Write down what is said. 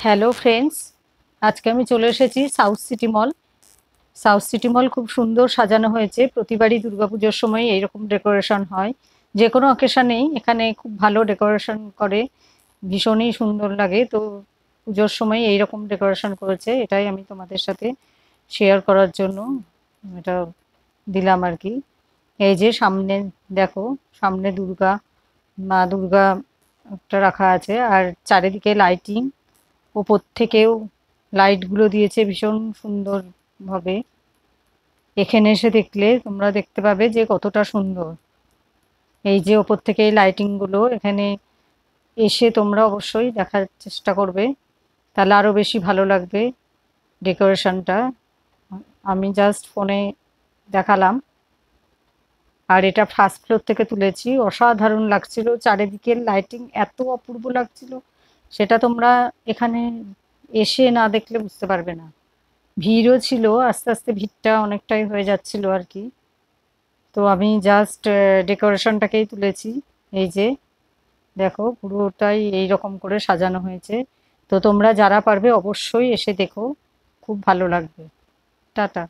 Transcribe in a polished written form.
Hello friends, আজকে আমি চলে এসেছি সাউথ সিটি মল। সাউথ সিটি মল খুব সুন্দর সাজানো হয়েছে। প্রতিবারই দুর্গাপুজোর সময় এইরকম ডেকোরেশন হয়। যে কোনো অকেশনেই এখানে খুব ভালো ডেকোরেশন করে, ভীষণই সুন্দর লাগে। তো পুজোর সময় এইরকম ডেকোরেশন করেছে, এটাই আমি তোমাদের সাথে শেয়ার করার জন্য এটা দিলাম আর কি। এই যে সামনে দেখো, সামনে মা দুর্গা একটা রাখা আছে, আর চারিদিকে লাইটিং, ওপর থেকেও লাইটগুলো দিয়েছে ভীষণ সুন্দরভাবে। এখানে এসে দেখলে তোমরা দেখতে পাবে যে কতটা সুন্দর। এই যে ওপর থেকে এই লাইটিংগুলো, এখানে এসে তোমরা অবশ্যই দেখার চেষ্টা করবে, তাহলে আরও বেশি ভালো লাগবে ডেকোরেশনটা। আমি জাস্ট ফোনে দেখালাম, আর এটা ফার্স্ট ফ্লোর থেকে তুলেছি। অসাধারণ লাগছিল, চারিদিকের লাইটিং এত অপূর্ব লাগছিল, সেটা তোমরা এখানে এসে না দেখলে বুঝতে পারবে না। ভিড়ও ছিল, আস্তে আস্তে ভিড়টা অনেকটাই হয়ে যাচ্ছিল আর কি। তো আমি জাস্ট ডেকোরেশনটাকেই তুলেছি। এই যে দেখো, পুরোটাই এই রকম করে সাজানো হয়েছে। তো তোমরা যারা পারবে অবশ্যই এসে দেখো, খুব ভালো লাগবে। টাটা।